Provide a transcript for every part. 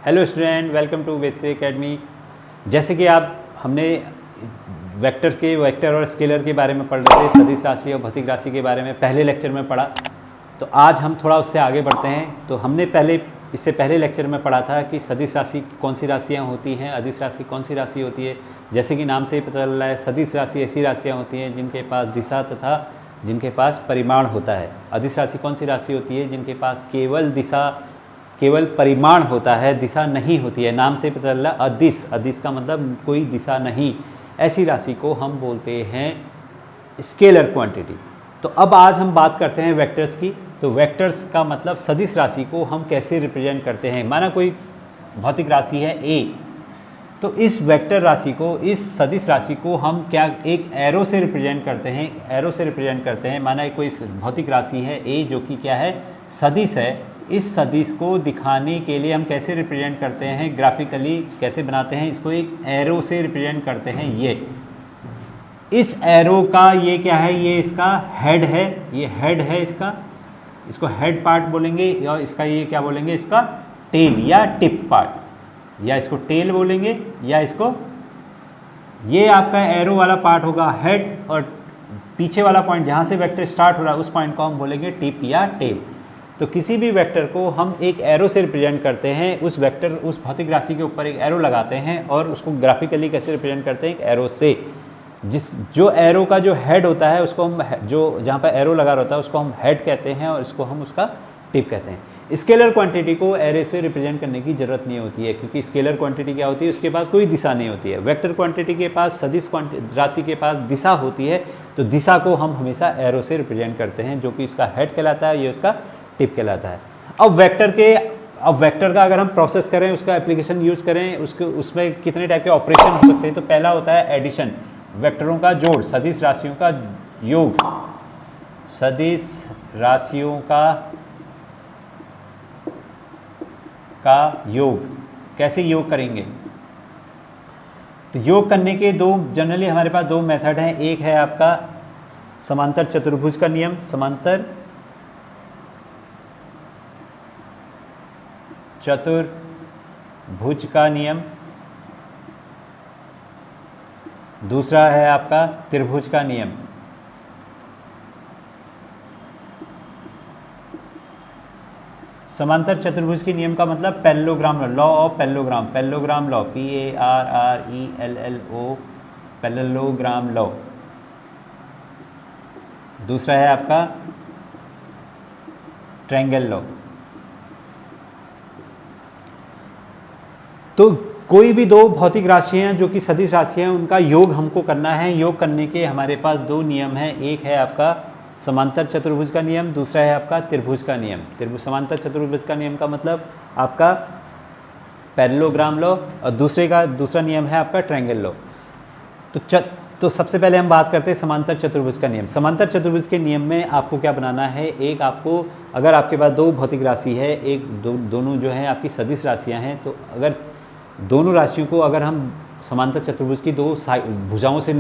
Hello student, welcome to basic academy. जैसे कि हमने वेक्टर और स्केलर के बारे में पढ़ रहे थे, सदिश राशि और भौतिक राशि के बारे में पहले लेक्चर में पढ़ा। तो आज हम थोड़ा उससे आगे बढ़ते हैं। तो हमने इससे पहले लेक्चर में पढ़ा था कि सदिश राशि कौन सी राशियाँ होती हैं, अदिश राशि कौन सी राशि होती है। जैसे कि नाम से ही पता चल रहा है, सदिश राशि ऐसी राशियाँ होती हैं जिनके पास दिशा तथा जिनके पास परिमाण होता है। अदिश राशि कौन सी राशि होती है? जिनके पास केवल परिमाण होता है, दिशा नहीं होती है। नाम से पता चल रहा है अदिश का मतलब कोई दिशा नहीं। ऐसी राशि को हम बोलते हैं स्केलर क्वांटिटी। तो अब आज हम बात करते हैं वेक्टर्स की। तो वेक्टर्स का मतलब सदिश राशि को हम कैसे रिप्रेजेंट करते हैं। माना कोई भौतिक राशि है ए, तो इस वेक्टर राशि को, इस सदिश राशि को हम क्या एक एरो से रिप्रेजेंट करते हैं। माना कोई भौतिक राशि है ए जो कि क्या है, सदिश है। इस सदिश को दिखाने के लिए हम कैसे रिप्रेजेंट करते हैं, ग्राफिकली कैसे बनाते हैं, इसको एक एरो से रिप्रेजेंट करते हैं। ये इस एरो का ये क्या है, ये इसका हेड है, ये हेड है इसको हेड पार्ट बोलेंगे। और इसका ये क्या बोलेंगे, इसका टेल या टिप पार्ट, या इसको टेल बोलेंगे, या इसको ये आपका एरो वाला पार्ट होगा हेड, और पीछे वाला पॉइंट जहाँ से वेक्टर स्टार्ट हो रहा है उस पॉइंट को हम बोलेंगे टिप या टेल। तो किसी भी वेक्टर को हम एक एरो से रिप्रेजेंट करते हैं। उस भौतिक राशि के ऊपर एक एरो लगाते हैं और उसको ग्राफिकली कैसे रिप्रेजेंट करते हैं, एक एरो से। जो एरो का जो हेड होता है उसको हम, जो जहाँ पर एरो लगा रहता है उसको हम हेड कहते हैं, और इसको हम उसका टिप कहते हैं। स्केलर क्वांटिटी को एरे से रिप्रेजेंट करने की जरूरत नहीं होती है, क्योंकि स्केलर क्वांटिटी क्या होती है, उसके पास कोई दिशा नहीं होती है। वेक्टर क्वांटिटी के पास, सदिश राशि के पास दिशा होती है। तो दिशा को हम हमेशा एरो से रिप्रेजेंट करते हैं, जो कि इसका हेड कहलाता है, ये उसका टिप कहलाता है। अब वेक्टर का अगर हम प्रोसेस करें, उसका एप्लीकेशन यूज करें, उसमें कितने टाइप के ऑपरेशन हो सकते हैं। तो पहला होता है एडिशन, वेक्टरों का जोड़, सदिश राशियों का योग, सदिश राशियों का योग। कैसे योग करेंगे? तो योग करने के जनरली हमारे पास दो मेथड हैं। एक है आपका समांतर चतुर्भुज का नियम, समांतर चतुर्भुज का नियम। दूसरा है आपका त्रिभुज का नियम। समांतर चतुर्भुज के नियम का मतलब parallelogram law of parallelogram, parallelogram law, PARRELLO, parallelogram law. दूसरा है आपका ट्रायंगल लॉ। तो कोई भी दो भौतिक राशियाँ जो कि सदिश राशियाँ हैं, उनका योग हमको करना है। योग करने के हमारे पास दो नियम हैं। एक है आपका समांतर चतुर्भुज का नियम, दूसरा है आपका त्रिभुज का नियम। समांतर चतुर्भुज का नियम का मतलब आपका पैरेललोग्राम लॉ, और दूसरा नियम है आपका ट्रायंगल लॉ। तो सबसे पहले हम बात करते हैं समांतर चतुर्भुज का नियम। समांतर चतुर्भुज के नियम में आपको क्या बनाना है, एक आपको, अगर आपके पास दो भौतिक राशि है, दोनों जो है आपकी सदिश राशियाँ हैं, तो अगर दोनों राशियों को अगर हम समांतर चतुर्भुज की दो भुजाओं से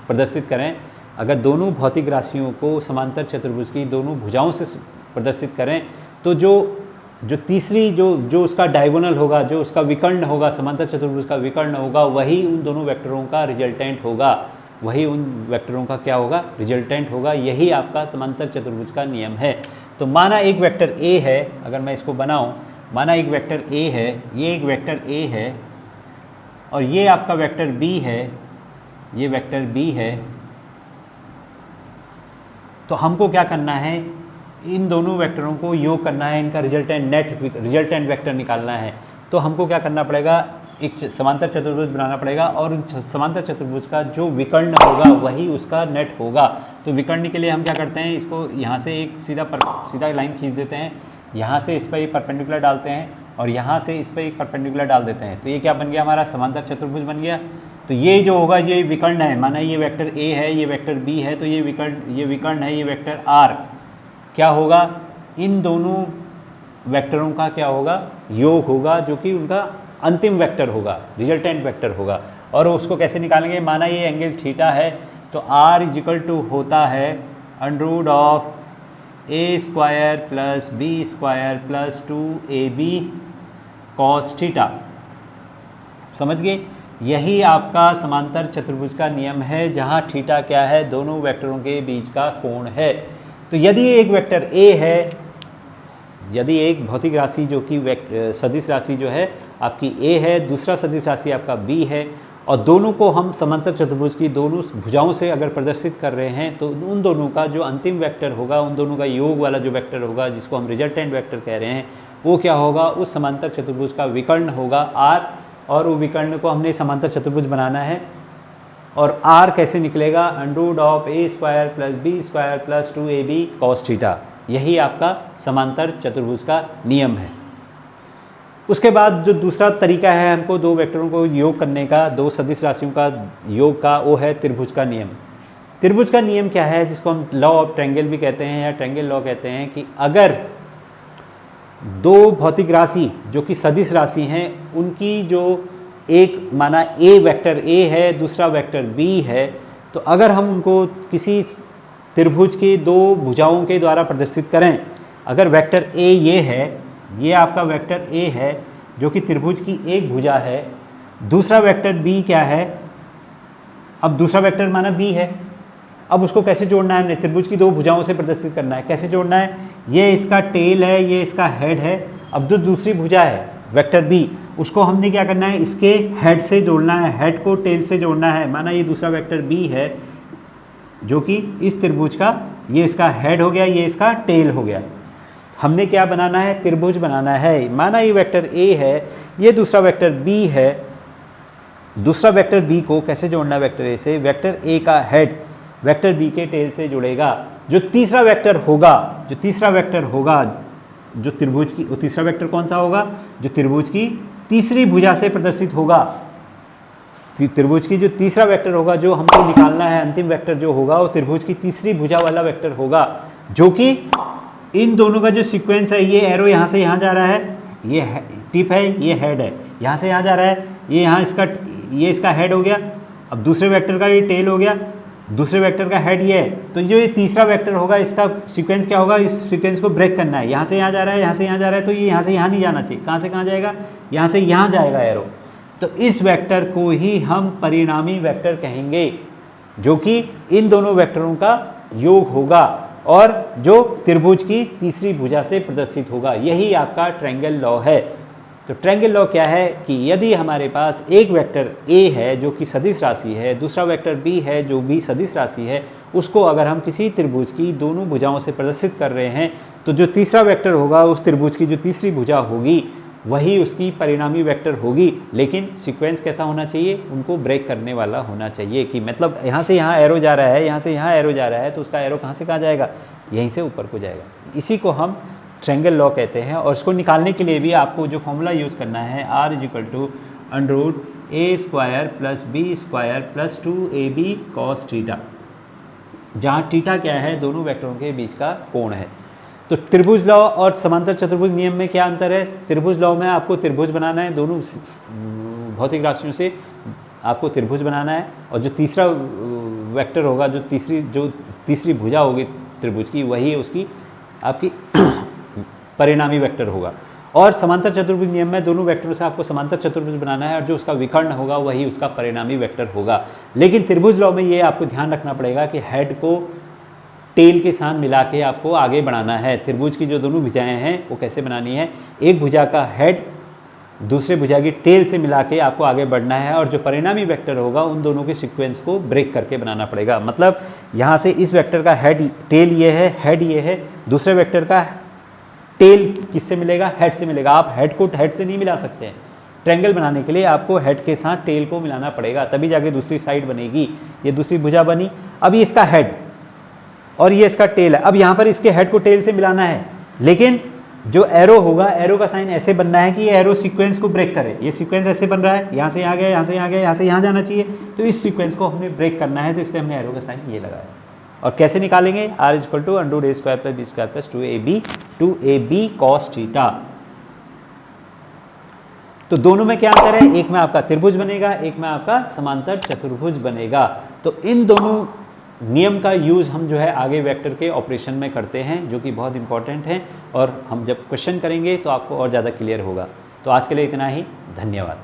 प्रदर्शित करें, अगर दोनों भौतिक राशियों को समांतर चतुर्भुज की दोनों भुजाओं से प्रदर्शित करें, तो जो तीसरी जो उसका डायगोनल होगा, जो उसका विकर्ण होगा, समांतर चतुर्भुज का विकर्ण होगा, वही उन दोनों वेक्टरों का रिजल्टेंट होगा। वही उन वेक्टरों का क्या होगा, रिजल्टेंट होगा। यही आपका समांतर चतुर्भुज का नियम है। तो माना एक वेक्टर ए है, अगर मैं इसको बनाऊं, माना एक वेक्टर ए है, ये एक वेक्टर ए है, और ये आपका वेक्टर बी है, ये वेक्टर बी है। तो हमको क्या करना है, इन दोनों वेक्टरों को योग करना है, इनका रिजल्टेंट वेक्टर निकालना है। तो हमको क्या करना पड़ेगा, एक समांतर चतुर्भुज बनाना पड़ेगा, और समांतर चतुर्भुज का जो विकर्ण होगा वही उसका नेट होगा। तो विकर्ण के लिए हम क्या करते हैं, इसको यहाँ से एक सीधा लाइन खींच देते हैं, यहाँ से इस पर एक परपेंडिकुलर डालते हैं, और यहाँ से इस पर एक परपेंडिकुलर डाल देते हैं। तो ये क्या बन गया, हमारा समांतर चतुर्भुज बन गया। तो ये जो होगा, ये विकर्ण है। माना ये वेक्टर ए है, ये वेक्टर बी है, तो ये विकर्ण है, ये वेक्टर आर क्या होगा, इन दोनों वेक्टरों का क्या होगा, योग होगा, जो कि उनका अंतिम वेक्टर होगा, रिजल्टेंट वेक्टर होगा। और उसको कैसे निकालेंगे, माना ये एंगल थीटा है, तो R = होता है √a² + b² + 2ab cos theta. समझ गए? यही आपका समांतर चतुर्भुज का नियम है, जहाँ थीटा क्या है, दोनों वेक्टरों के बीच का कोण है। तो यदि एक वेक्टर ए है, यदि एक भौतिक राशि जो कि सदिश राशि जो है आपकी ए है, दूसरा सदिश राशि आपका बी है, और दोनों को हम समांतर चतुर्भुज की दोनों भुजाओं से अगर प्रदर्शित कर रहे हैं, तो उन दोनों का जो अंतिम वेक्टर होगा, उन दोनों का योग वाला जो वेक्टर होगा, जिसको हम रिजल्टेंट वेक्टर कह रहे हैं, वो क्या होगा, उस समांतर चतुर्भुज का विकर्ण होगा आर, और वो विकर्ण को हमने समांतर चतुर्भुज बनाना है। और आर कैसे निकलेगा, under of a square plus b square plus 2ab cos theta. यही आपका समांतर चतुर्भुज का नियम है। उसके बाद जो दूसरा तरीका है हमको दो वेक्टरों को योग करने का, दो सदिश राशियों का योग का, वो है त्रिभुज का नियम। त्रिभुज का नियम क्या है, जिसको हम लॉ ऑफ ट्रायंगल भी कहते हैं या ट्रायंगल लॉ कहते हैं, कि अगर दो भौतिक राशि जो कि सदिश राशि हैं, उनकी जो एक माना ए वेक्टर ए है, दूसरा वेक्टर बी है, तो अगर हम उनको किसी त्रिभुज के दो भुजाओं के द्वारा प्रदर्शित करें, अगर वेक्टर ए ये है, ये आपका वेक्टर ए है जो कि त्रिभुज की एक भुजा है, दूसरा वेक्टर बी क्या है, अब दूसरा वेक्टर माना बी है, अब उसको कैसे जोड़ना है, हमने त्रिभुज की दो भुजाओं से प्रदर्शित करना है। कैसे जोड़ना है, ये इसका टेल है, ये इसका हेड है। अब जो दूसरी भुजा है वेक्टर बी, उसको हमने क्या करना है, इसके हेड से जोड़ना है, हेड को टेल से जोड़ना है। माना ये दूसरा वेक्टर बी है जो कि इस त्रिभुज का, ये इसका हेड हो गया, ये इसका टेल हो गया। हमने क्या बनाना है, त्रिभुज बनाना है। माना ये वेक्टर ए है, ये दूसरा वेक्टर बी है, दूसरा वेक्टर बी को कैसे जोड़ना है वेक्टर ए से, वेक्टर ए का हेड वेक्टर बी के टेल से जुड़ेगा। जो तीसरा वेक्टर होगा, जो तीसरा वेक्टर होगा जो त्रिभुज की, वो तीसरा वेक्टर कौन सा होगा, जो त्रिभुज की तीसरी भुजा से प्रदर्शित होगा। त्रिभुज की जो तीसरा वेक्टर होगा जो हमको निकालना है, अंतिम वेक्टर जो होगा, वो त्रिभुज की तीसरी भुजा वाला वेक्टर होगा, जो कि इन दोनों का जो सीक्वेंस है, ये एरो यहाँ से यहाँ जा रहा है, ये टिप है, ये हेड है, यहाँ से यहाँ जा रहा है, ये यहाँ इसका, ये इसका हेड हो गया। अब दूसरे वेक्टर का ये टेल हो गया, दूसरे वेक्टर का हेड ये है। तो जो ये तीसरा वेक्टर होगा, इसका सीक्वेंस क्या होगा, इस सीक्वेंस को ब्रेक करना है। यहाँ से यहाँ जा रहा है, यहाँ से यहाँ जा रहा है, तो ये यहाँ से यहाँ नहीं जाना चाहिए। कहाँ से कहाँ जाएगा, यहाँ से यहाँ जाएगा एरो। तो इस वेक्टर को ही हम परिणामी वेक्टर कहेंगे, जो कि इन दोनों वेक्टरों का योग होगा और जो त्रिभुज की तीसरी भुजा से प्रदर्शित होगा। यही आपका ट्रायंगल लॉ है। तो ट्रायंगल लॉ क्या है कि यदि हमारे पास एक वेक्टर ए है जो कि सदिश राशि है, दूसरा वेक्टर बी है जो भी सदिश राशि है, उसको अगर हम किसी त्रिभुज की दोनों भुजाओं से प्रदर्शित कर रहे हैं, तो जो तीसरा वेक्टर होगा, उस त्रिभुज की जो तीसरी भुजा होगी, वही उसकी परिणामी वेक्टर होगी। लेकिन सीक्वेंस कैसा होना चाहिए, उनको ब्रेक करने वाला होना चाहिए। कि मतलब यहाँ से यहाँ एरो जा रहा है, यहाँ से यहाँ एरो जा रहा है, तो उसका एरो कहाँ से कहाँ जाएगा, यहीं से ऊपर को जाएगा। इसी को हम ट्रायंगल लॉ कहते हैं। और इसको निकालने के लिए भी आपको जो फॉर्मूला यूज़ करना है, r = a² + b² + 2ab cos theta, जहाँ थीटा क्या है, दोनों वेक्टरों के बीच का कोण है। तो त्रिभुज लॉ और समांतर चतुर्भुज नियम में क्या अंतर है, त्रिभुज लॉ में आपको त्रिभुज बनाना है, दोनों भौतिक राशियों से आपको त्रिभुज बनाना है, और जो तीसरा वेक्टर होगा, जो तीसरी भुजा होगी त्रिभुज की, वही उसकी आपकी परिणामी वेक्टर होगा। और समांतर चतुर्भुज नियम में दोनों वेक्टरों से आपको समांतर चतुर्भुज बनाना है, और जो उसका विकर्ण होगा वही उसका परिणामी वेक्टर होगा। लेकिन त्रिभुज लॉ में ये आपको ध्यान रखना पड़ेगा कि हेड को टेल के साथ मिला के आपको आगे बढ़ाना है। त्रिभुज की जो दोनों भुजाएं हैं वो कैसे बनानी है, एक भुजा का हेड दूसरे भुजा की टेल से मिला के आपको आगे बढ़ना है, और जो परिणामी वेक्टर होगा उन दोनों के सीक्वेंस को ब्रेक करके बनाना पड़ेगा। मतलब यहाँ से इस वेक्टर का हेड, टेल ये है, हेड ये है, दूसरे वेक्टर का टेल किससे मिलेगा, हेड से मिलेगा। आप हेड को हेड से नहीं मिला सकते हैं। ट्रायंगल बनाने के लिए आपको हेड के साथ टेल को मिलाना पड़ेगा, तभी जाके दूसरी साइड बनेगी। ये दूसरी भुजा बनी, अब ये इसका हेड और ये इसका टेल है। अब यहाँ पर इसके हेड को टेल से मिलाना है, लेकिन जो एरो होगा, एरो का साइन ऐसे बनना है कि ये एरो सीक्वेंस को ब्रेक करे। ये सीक्वेंस ऐसे बन रहा है, यहाँ से यहाँ गया, यहाँ से यहाँ गया, यहाँ से यहाँ जाना चाहिए, तो इस सीक्वेंस को हमने ब्रेक करना है, तो इसलिए हमने एरो का साइन ये लगाया। और कैसे निकालेंगे, r = √a² + b² + 2ab cos theta. तो दोनों में क्या अंतर है, एक में आपका त्रिभुज बनेगा, एक में आपका समांतर चतुर्भुज बनेगा। तो इन दोनों नियम का यूज़ हम जो है आगे वेक्टर के ऑपरेशन में करते हैं, जो कि बहुत इंपॉर्टेंट है, और हम जब क्वेश्चन करेंगे तो आपको और ज़्यादा क्लियर होगा। तो आज के लिए इतना ही, धन्यवाद।